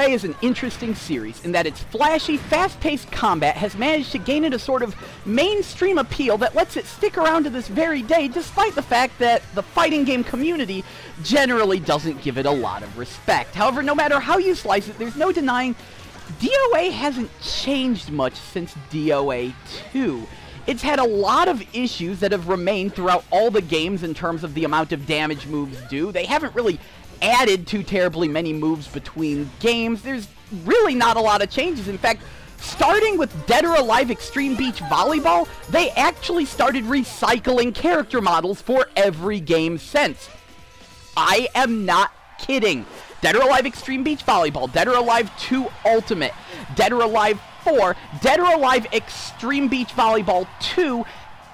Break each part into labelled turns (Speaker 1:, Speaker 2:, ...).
Speaker 1: DOA is an interesting series in that its flashy, fast-paced combat has managed to gain it a sort of mainstream appeal that lets it stick around to this very day, despite the fact that the fighting game community generally doesn't give it a lot of respect. However, no matter how you slice it, there's no denying DOA hasn't changed much since DOA 2. It's had a lot of issues that have remained throughout all the games in terms of the amount of damage moves do. They haven't really added too terribly many moves between games. There's really not a lot of changes. In fact, starting with Dead or Alive Extreme Beach Volleyball, they actually started recycling character models for every game since. I am not kidding. Dead or Alive Extreme Beach Volleyball, Dead or Alive 2 Ultimate, Dead or Alive 4, Dead or Alive Extreme Beach Volleyball 2,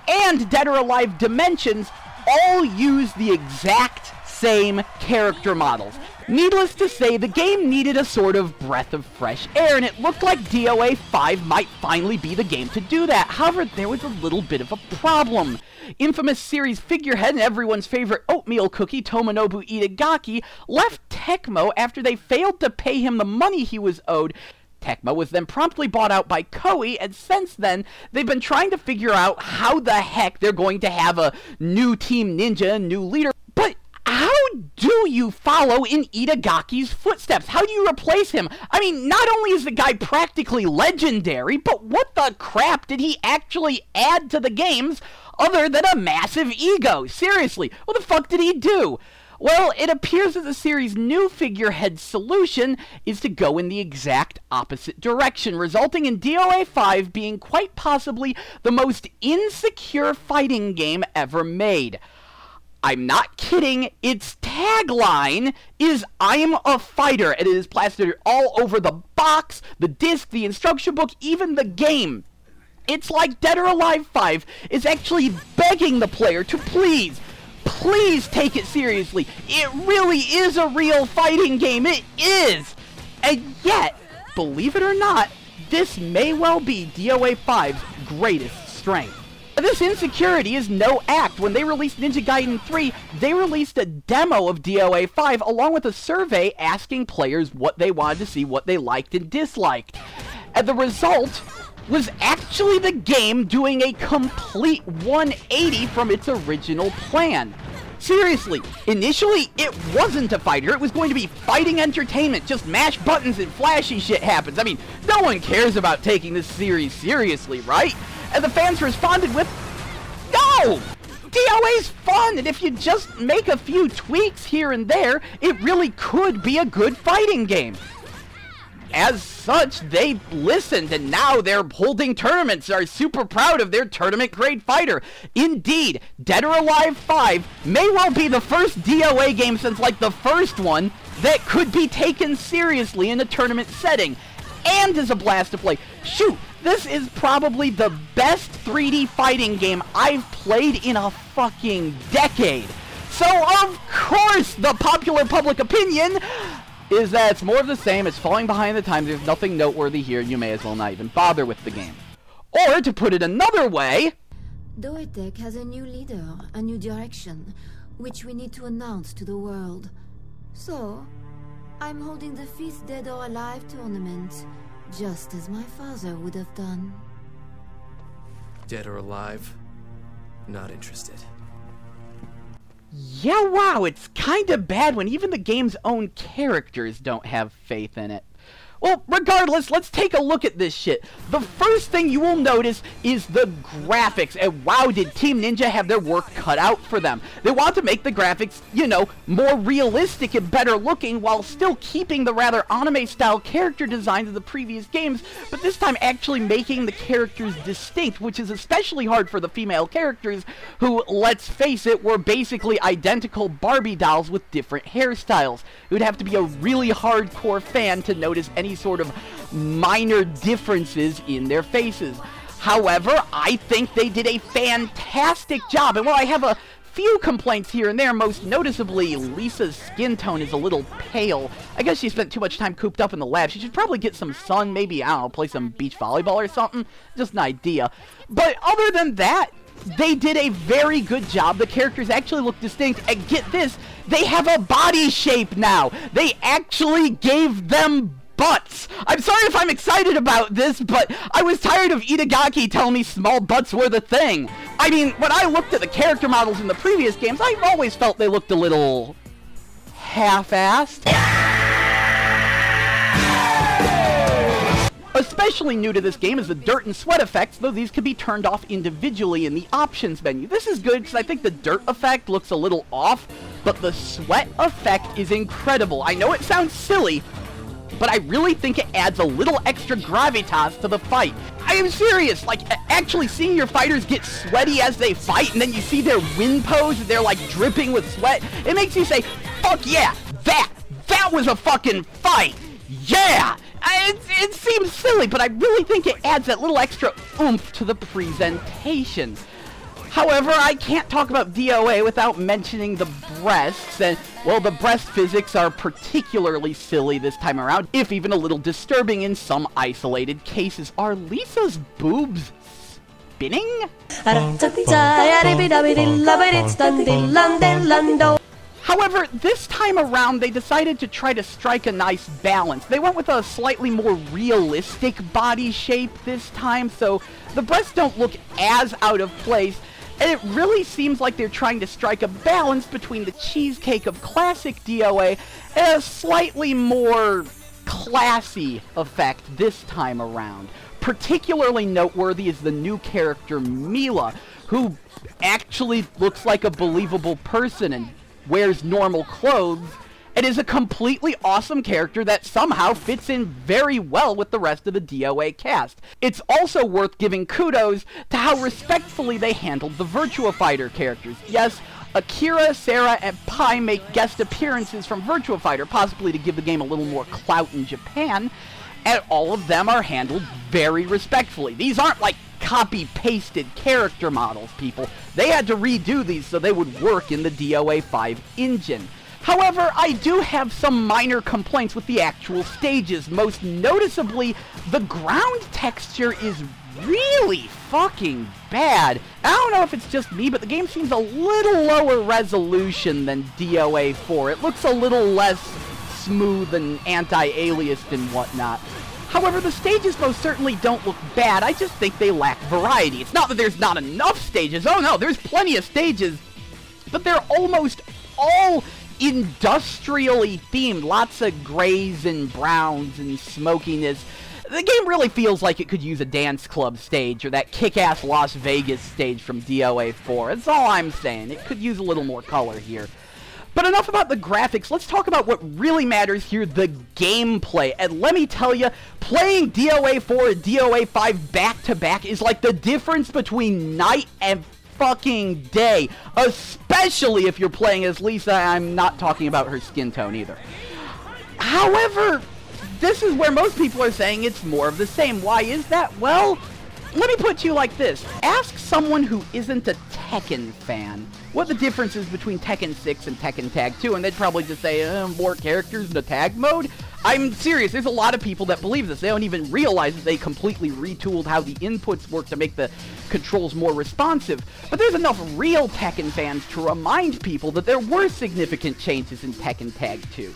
Speaker 1: and Dead or Alive Dimensions all use the exact same character models. Needless to say, the game needed a sort of breath of fresh air, and it looked like DOA 5 might finally be the game to do that. However, there was a little bit of a problem. Infamous series figurehead and everyone's favorite oatmeal cookie, Tomonobu Itagaki, left Tecmo after they failed to pay him the money he was owed. Tecmo was then promptly bought out by Koei, and since then, they've been trying to figure out how the heck they're going to have a new Team Ninja, a new leader. But how do you follow in Itagaki's footsteps? How do you replace him? I mean, not only is the guy practically legendary, but what the crap did he actually add to the games other than a massive ego? Seriously, what the fuck did he do? Well, it appears that the series' new figurehead solution is to go in the exact opposite direction, resulting in DOA 5 being quite possibly the most insecure fighting game ever made. I'm not kidding, its tagline is, "I'm a fighter," and it is plastered all over the box, the disc, the instruction book, even the game. It's like Dead or Alive 5 is actually begging the player to please take it seriously. It really is a real fighting game. It is. And yet, believe it or not, this may well be DOA 5's greatest strength. This insecurity is no act. When they released Ninja Gaiden 3, they released a demo of DOA 5 along with a survey asking players what they wanted to see, what they liked and disliked. And the result was actually the game doing a complete 180 from its original plan. Seriously, initially it wasn't a fighter, it was going to be fighting entertainment, just mash buttons and flashy shit happens. I mean, no one cares about taking this series seriously, right? And the fans responded with, no! DOA's fun, and if you just make a few tweaks here and there, it really could be a good fighting game. As such, they listened, and now they're holding tournaments, are super proud of their tournament-grade fighter. Indeed, Dead or Alive 5 may well be the first DOA game since, like, the first one that could be taken seriously in a tournament setting, and is a blast to play. Shoot, this is probably the best 3D fighting game I've played in a fucking decade. So, of course, the popular public opinion is that it's more of the same, it's falling behind the times, there's nothing noteworthy here, and you may as well not even bother with the game. Or, to put it another way,
Speaker 2: Doetek has a new leader, a new direction, which we need to announce to the world. So, I'm holding the 5th Dead or Alive tournament, just as my father would have done.
Speaker 3: Dead or Alive? Not interested.
Speaker 1: yeah, wow, it's kinda bad when even the game's own characters don't have faith in it. Well, regardless, let's take a look at this shit. The first thing you will notice is the graphics, and wow, did Team Ninja have their work cut out for them. They want to make the graphics, you know, more realistic and better looking while still keeping the rather anime-style character designs of the previous games, but this time actually making the characters distinct, which is especially hard for the female characters who, let's face it, were basically identical Barbie dolls with different hairstyles. It would have to be a really hardcore fan to notice any sort of minor differences in their faces. However, I think they did a fantastic job, and while I have a few complaints here and there, most noticeably Lisa's skin tone is a little pale. I guess she spent too much time cooped up in the lab. She should probably get some sun, maybe, I don't know, play some beach volleyball or something. Just an idea. But other than that, they did a very good job. The characters actually look distinct, and get this, they have a body shape now. They actually gave them butts! I'm sorry if I'm excited about this, but I was tired of Itagaki telling me small butts were the thing. I mean, when I looked at the character models in the previous games, I've always felt they looked a little half-assed. Especially new to this game is the dirt and sweat effects, though these can be turned off individually in the options menu. This is good because I think the dirt effect looks a little off, but the sweat effect is incredible. I know it sounds silly, but I really think it adds a little extra gravitas to the fight. I am serious, like, actually seeing your fighters get sweaty as they fight, and then you see their win pose, and they're, like, dripping with sweat, it makes you say, fuck yeah, that was a fucking fight, yeah! It seems silly, but I really think it adds that little extra oomph to the presentation. However, I can't talk about DOA without mentioning the breasts, and, well, the breast physics are particularly silly this time around, if even a little disturbing in some isolated cases. Are Lisa's boobs spinning? However, this time around, they decided to try to strike a nice balance. They went with a slightly more realistic body shape this time, so the breasts don't look as out of place, and it really seems like they're trying to strike a balance between the cheesecake of classic DOA and a slightly more classy effect this time around. Particularly noteworthy is the new character Mila, who actually looks like a believable person and wears normal clothes, and is a completely awesome character that somehow fits in very well with the rest of the DOA cast. It's also worth giving kudos to how respectfully they handled the Virtua Fighter characters. Yes, Akira, Sarah, and Pai make guest appearances from Virtua Fighter, possibly to give the game a little more clout in Japan, and all of them are handled very respectfully. These aren't like copy-pasted character models, people. They had to redo these so they would work in the DOA 5 engine. However, I do have some minor complaints with the actual stages. Most noticeably, the ground texture is really fucking bad. I don't know if it's just me, but the game seems a little lower resolution than DOA 4. It looks a little less smooth and anti-aliased and whatnot. However, the stages most certainly don't look bad. I just think they lack variety. It's not that there's not enough stages. Oh no, there's plenty of stages, but they're almost all industrially themed. Lots of grays and browns and smokiness. The game really feels like it could use a dance club stage or that kick-ass Las Vegas stage from DOA 4. That's all I'm saying. It could use a little more color here. But enough about the graphics, let's talk about what really matters here, the gameplay. And let me tell you, playing DOA 4 and DOA 5 back-to-back is like the difference between night and fucking day. Especially if you're playing as Lisa. I'm not talking about her skin tone either. However, this is where most people are saying it's more of the same. Why is that? Well, let me put it to you like this. Ask someone who isn't a Tekken fan what the difference is between Tekken 6 and Tekken Tag 2, and they'd probably just say, more characters in the tag mode? I'm serious, there's a lot of people that believe this. They don't even realize that they completely retooled how the inputs work to make the controls more responsive. But there's enough real Tekken fans to remind people that there were significant changes in Tekken Tag 2.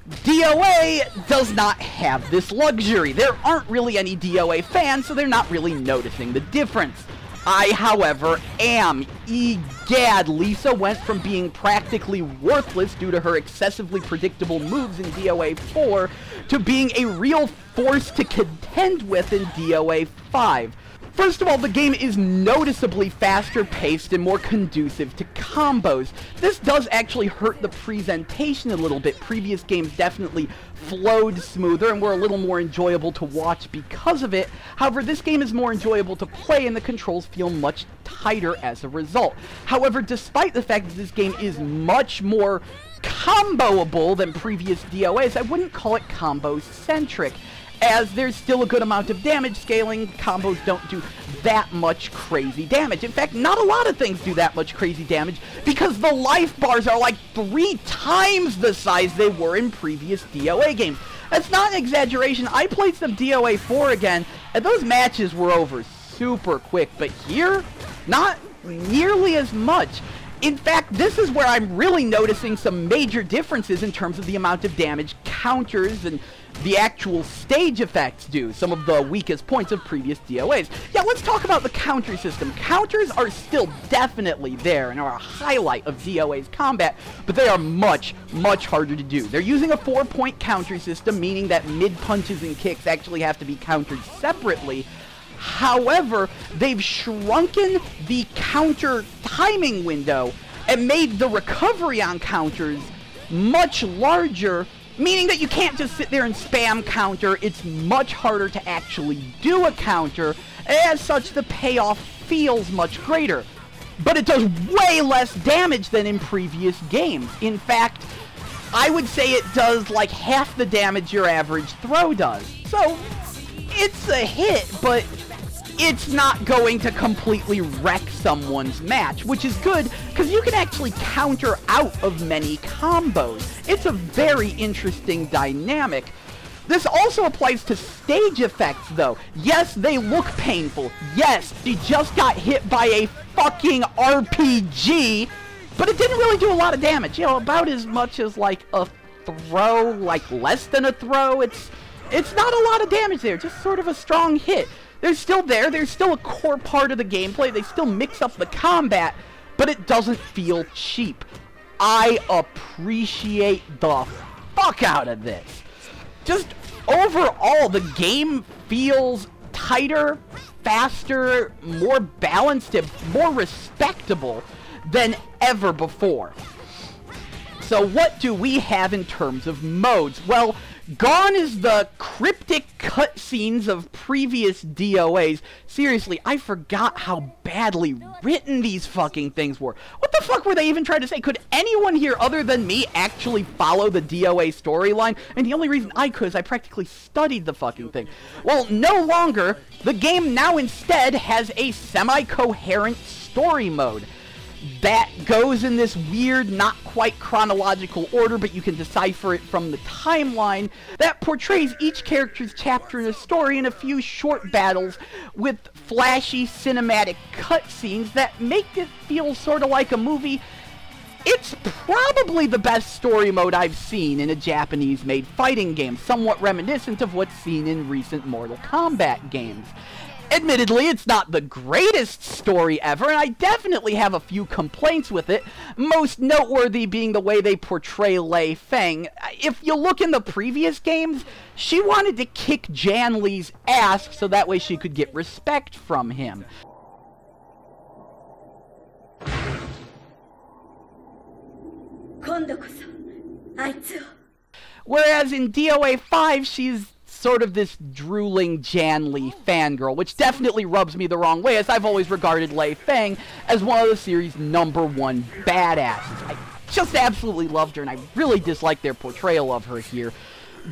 Speaker 1: DOA does not have this luxury. There aren't really any DOA fans, so they're not really noticing the difference. I, however, am. Egad, Lisa went from being practically worthless due to her excessively predictable moves in DOA 4 to being a real force to contend with in DOA 5. First of all, the game is noticeably faster paced and more conducive to combos. This does actually hurt the presentation a little bit. Previous games definitely flowed smoother and were a little more enjoyable to watch because of it. However, this game is more enjoyable to play and the controls feel much tighter as a result. However, despite the fact that this game is much more comboable than previous DOAs, I wouldn't call it combo-centric, as there's still a good amount of damage scaling. Combos don't do that much crazy damage. In fact, not a lot of things do that much crazy damage because the life bars are like 3 times the size they were in previous DOA games. That's not an exaggeration. I played some DOA 4 again, and those matches were over super quick, but here, not nearly as much. In fact, this is where I'm really noticing some major differences in terms of the amount of damage counters and the actual stage effects do, some of the weakest points of previous DOAs. Yeah, let's talk about the counter system. Counters are still definitely there and are a highlight of DOA's combat, but they are much, much harder to do. They're using a 4-point counter system, meaning that mid-punches and kicks actually have to be countered separately. However, they've shrunken the counter timing window and made the recovery on counters much larger, meaning that you can't just sit there and spam counter. It's much harder to actually do a counter. As such, the payoff feels much greater. But it does way less damage than in previous games. In fact, I would say it does like half the damage your average throw does. So, it's a hit, but it's not going to completely wreck someone's match, which is good because you can actually counter out of many combos. It's a very interesting dynamic. This also applies to stage effects, though. Yes, they look painful. Yes, she just got hit by a fucking RPG, but it didn't really do a lot of damage. You know, about as much as like a throw, like less than a throw. It's not a lot of damage there, just sort of a strong hit. They're still there, they're still a core part of the gameplay, they still mix up the combat, but it doesn't feel cheap. I appreciate the fuck out of this. Just overall, the game feels tighter, faster, more balanced, and more respectable than ever before. So what do we have in terms of modes? Well, gone is the cryptic cutscenes of previous DOAs. Seriously, I forgot how badly written these fucking things were. What the fuck were they even trying to say? Could anyone here other than me actually follow the DOA storyline? And the only reason I could is I practically studied the fucking thing. Well, no longer. The game now instead has a semi-coherent story mode that goes in this weird, not quite chronological order, but you can decipher it from the timeline, that portrays each character's chapter in a story in a few short battles with flashy cinematic cutscenes that make it feel sort of like a movie. It's probably the best story mode I've seen in a Japanese-made fighting game, somewhat reminiscent of what's seen in recent Mortal Kombat games. Admittedly, it's not the greatest story ever, and I definitely have a few complaints with it, most noteworthy being the way they portray Lei Feng. If you look in the previous games, she wanted to kick Jan Li's ass so that way she could get respect from him. Whereas in DOA 5, she's sort of this drooling Jan Li fangirl, which definitely rubs me the wrong way, as I've always regarded Lei Feng as one of the series' #1 badasses. I just absolutely loved her, and I really dislike their portrayal of her here.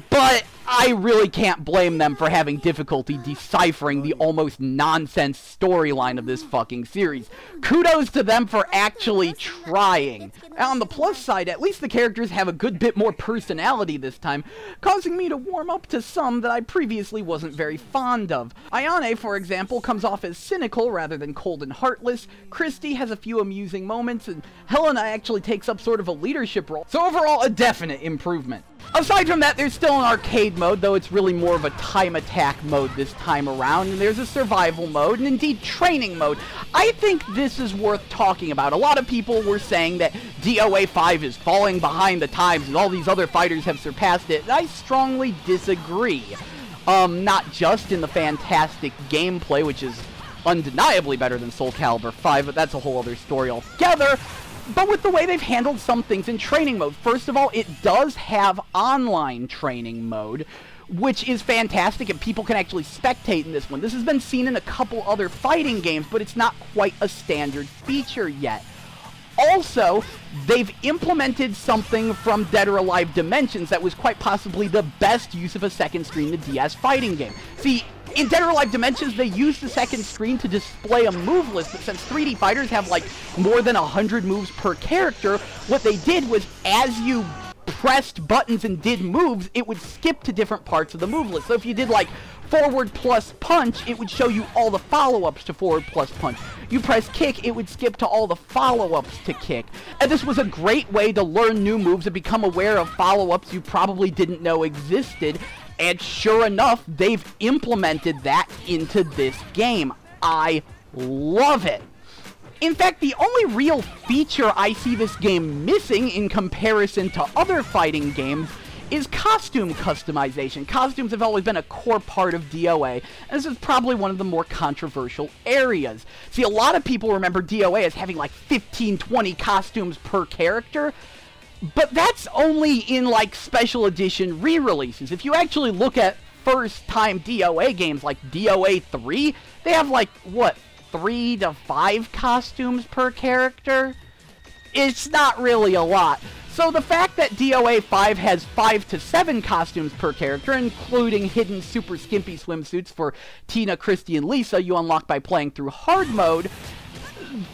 Speaker 1: But I really can't blame them for having difficulty deciphering the almost nonsense storyline of this fucking series. Kudos to them for actually trying. On the plus side, at least the characters have a good bit more personality this time, causing me to warm up to some that I previously wasn't very fond of. Ayane, for example, comes off as cynical rather than cold and heartless. Christy has a few amusing moments, and Helena actually takes up sort of a leadership role. So overall, a definite improvement. Aside from that, there's still an arcade mode, though it's really more of a time attack mode this time around, and there's a survival mode, and indeed training mode. I think this is worth talking about. A lot of people were saying that DOA 5 is falling behind the times and all these other fighters have surpassed it. I strongly disagree. Not just in the fantastic gameplay, which is undeniably better than Soul Calibur 5, but that's a whole other story altogether. But with the way they've handled some things in training mode. First of all, it does have online training mode, which is fantastic, and people can actually spectate in this one. This has been seen in a couple other fighting games, but it's not quite a standard feature yet. Also, they've implemented something from Dead or Alive Dimensions that was quite possibly the best use of a second screen in a DS fighting game. See, in Dead or Alive Dimensions, they used the second screen to display a move list, but since 3D fighters have like more than 100 moves per character, what they did was as you pressed buttons and did moves, it would skip to different parts of the move list. So if you did like forward plus punch, it would show you all the follow-ups to forward plus punch. You press kick, it would skip to all the follow-ups to kick. And this was a great way to learn new moves and become aware of follow-ups you probably didn't know existed. And sure enough, they've implemented that into this game. I love it. In fact, the only real feature I see this game missing in comparison to other fighting games is costume customization. Costumes have always been a core part of DOA, and this is probably one of the more controversial areas. See, a lot of people remember DOA as having like 15, 20 costumes per character, but that's only in like special edition re-releases. If you actually look at first-time DOA games like DOA 3, they have like, what, 3 to 5 costumes per character? It's not really a lot. So the fact that DOA 5 has 5 to 7 costumes per character, including hidden super skimpy swimsuits for Tina, Christy, and Lisa you unlock by playing through hard mode,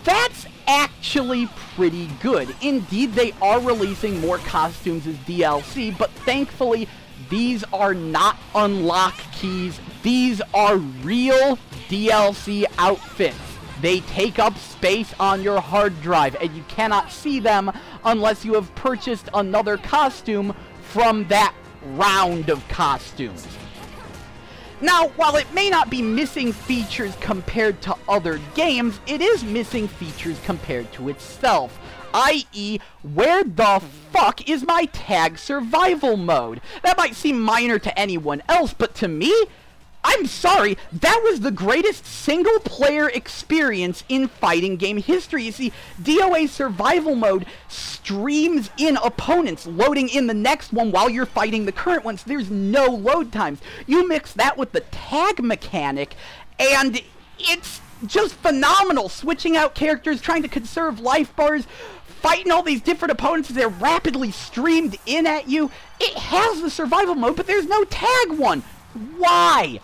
Speaker 1: that's actually pretty good. Indeed, they are releasing more costumes as DLC, but thankfully, these are not unlock keys. These are real DLC outfits. They take up space on your hard drive, and you cannot see them unless you have purchased another costume from that round of costumes. Now, while it may not be missing features compared to other games, it is missing features compared to itself. I.e., where the fuck is my tag survival mode? That might seem minor to anyone else, but to me, I'm sorry, that was the greatest single-player experience in fighting game history. You see, DOA survival mode streams in opponents, loading in the next one while you're fighting the current ones. There's no load times. You mix that with the tag mechanic, and it's just phenomenal. Switching out characters, trying to conserve life bars, fighting all these different opponents as they're rapidly streamed in at you. It has the survival mode, but there's no tag one. Why?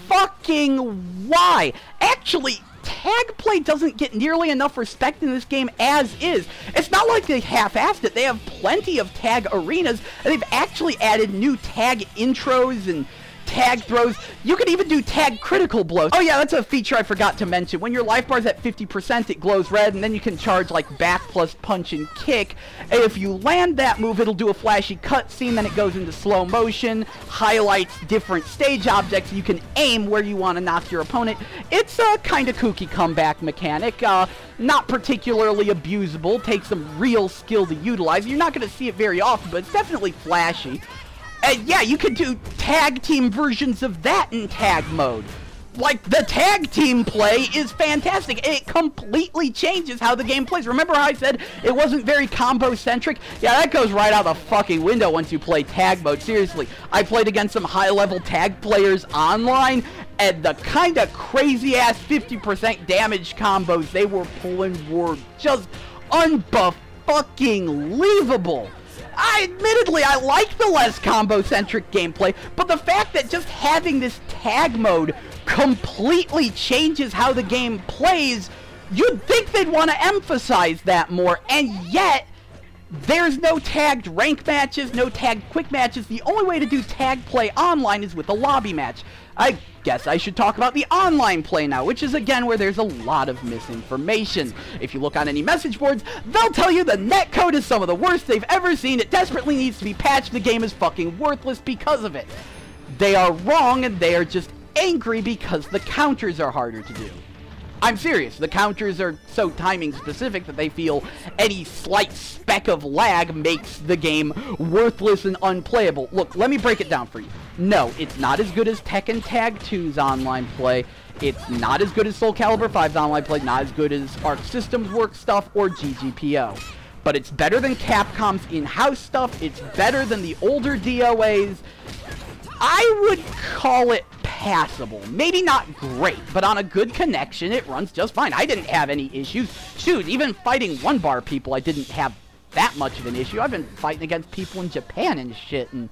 Speaker 1: Fucking why? Actually, tag play doesn't get nearly enough respect in this game as is. It's not like they half-assed it. They have plenty of tag arenas, and they've actually added new tag intros and tag throws. You can even do tag critical blows. Oh yeah, that's a feature I forgot to mention. When your life bar's at 50%, it glows red, and then you can charge like back plus punch and kick. And if you land that move, it'll do a flashy cutscene, then it goes into slow motion, highlights different stage objects. You can aim where you want to knock your opponent. It's a kind of kooky comeback mechanic. Not particularly abusable, takes some real skill to utilize. You're not going to see it very often, but it's definitely flashy. And yeah, you could do tag team versions of that in tag mode. Like, the tag team play is fantastic. It completely changes how the game plays. Remember how I said it wasn't very combo-centric? Yeah, that goes right out the fucking window once you play tag mode. Seriously, I played against some high-level tag players online, and the kind of crazy-ass 50% damage combos they were pulling were just unfucking-leavable. Admittedly, I like the less combo-centric gameplay, but the fact that just having this tag mode completely changes how the game plays, you'd think they'd want to emphasize that more, and yet, there's no tagged rank matches, no tagged quick matches. The only way to do tag play online is with a lobby match. I guess I should talk about the online play now, which is again where there's a lot of misinformation. If you look on any message boards, they'll tell you the netcode is some of the worst they've ever seen. It desperately needs to be patched. The game is fucking worthless because of it. They are wrong, and they are just angry because the counters are harder to do. I'm serious. The counters are so timing specific that they feel any slight speck of lag makes the game worthless and unplayable. Look, let me break it down for you. No, it's not as good as Tekken Tag 2's online play. It's not as good as Soul Calibur 5's online play, not as good as Arc Systems Works stuff or GGPO. But it's better than Capcom's in-house stuff. It's better than the older DOAs. I would call it passable. Maybe not great, but on a good connection, it runs just fine. I didn't have any issues. Shoot, even fighting one-bar people, I didn't have that much of an issue. I've been fighting against people in Japan and shit, and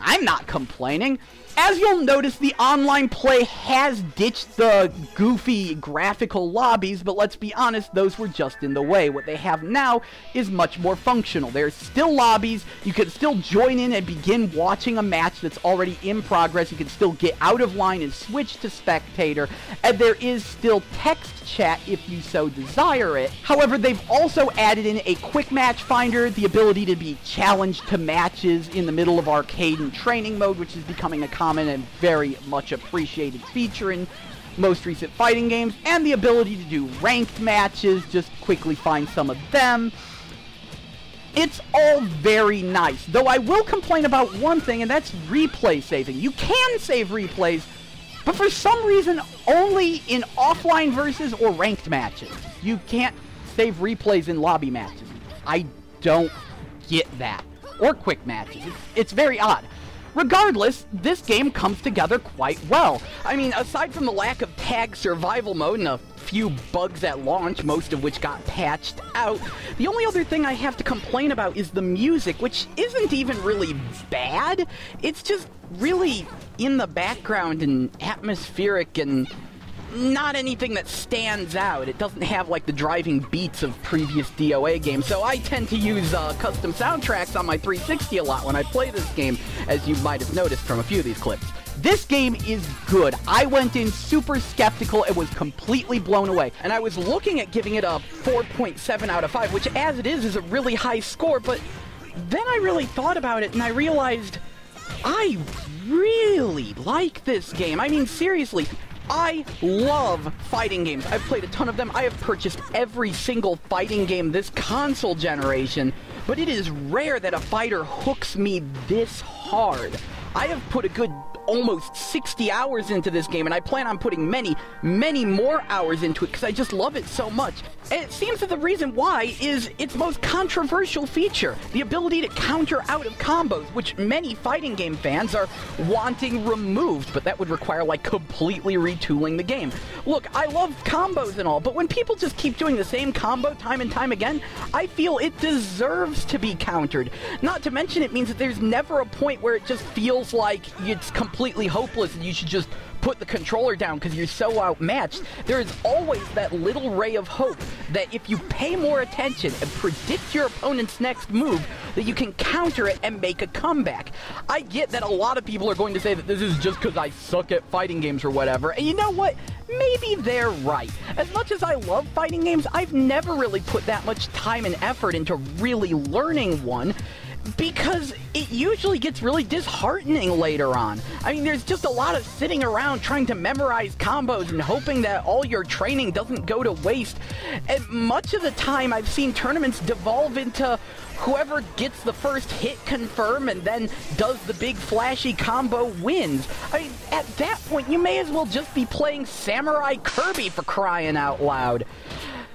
Speaker 1: I'm not complaining. As you'll notice, the online play has ditched the goofy graphical lobbies, but let's be honest, those were just in the way. What they have now is much more functional. There's still lobbies, you can still join in and begin watching a match that's already in progress, you can still get out of line and switch to spectator, and there is still text chat if you so desire it. However, they've also added in a quick match finder, the ability to be challenged to matches in the middle of arcade and training mode, which is becoming a common and very much appreciated feature in most recent fighting games, and the ability to do ranked matches, just quickly find some of them. It's all very nice, though I will complain about one thing, and that's replay saving. You can save replays, but for some reason, only in offline versus or ranked matches. You can't save replays in lobby matches. I don't get that. Or quick matches. It's very odd. Regardless, this game comes together quite well. I mean, aside from the lack of tag survival mode and a few bugs at launch, most of which got patched out, the only other thing I have to complain about is the music, which isn't even really bad. It's just really in the background and atmospheric and not anything that stands out. It doesn't have like the driving beats of previous DOA games, so I tend to use custom soundtracks on my 360 a lot when I play this game, as you might have noticed from a few of these clips. This game is good. I went in super skeptical and was completely blown away, and I was looking at giving it a 4.7 out of 5, which as it is a really high score, but then I really thought about it and I realized I really like this game. I mean, seriously, I love fighting games. I've played a ton of them. I have purchased every single fighting game this console generation, but it is rare that a fighter hooks me this hard. I have put a good almost 60 hours into this game, and I plan on putting many, many more hours into it because I just love it so much. And it seems that the reason why is its most controversial feature, the ability to counter out of combos, which many fighting game fans are wanting removed, but that would require like completely retooling the game. Look, I love combos and all, but when people just keep doing the same combo time and time again, I feel it deserves to be countered. Not to mention it means that there's never a point where it just feels like it's completely hopeless and you should just put the controller down because you're so outmatched. There is always that little ray of hope that if you pay more attention and predict your opponent's next move, that you can counter it and make a comeback. I get that a lot of people are going to say that this is just because I suck at fighting games or whatever, and you know what? Maybe they're right. As much as I love fighting games, I've never really put that much time and effort into really learning one, because it usually gets really disheartening later on. I mean, there's just a lot of sitting around trying to memorize combos and hoping that all your training doesn't go to waste. And much of the time, I've seen tournaments devolve into whoever gets the first hit confirm and then does the big flashy combo wins. I mean, at that point, you may as well just be playing Samurai Kirby, for crying out loud.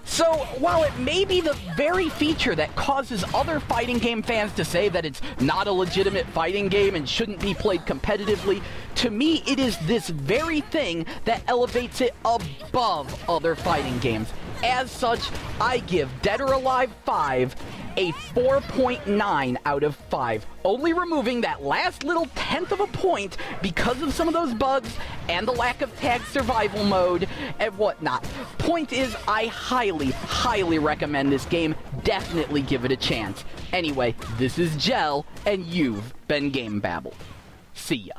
Speaker 1: So, while it may be the very feature that causes other fighting game fans to say that it's not a legitimate fighting game and shouldn't be played competitively, to me it is this very thing that elevates it above other fighting games. As such, I give Dead or Alive 5 a 4.9 out of 5, only removing that last little tenth of a point because of some of those bugs and the lack of tag survival mode and whatnot. Point is, I highly, highly recommend this game. Definitely give it a chance. Anyway, this is Gel, and you've been GameBabble. See ya.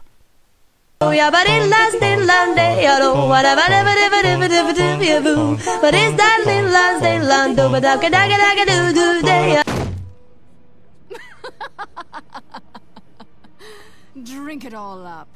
Speaker 4: Oh yeah, but it last in London, you know, whatever, but it's that little last in London, but I can do day.
Speaker 5: Drink it all up.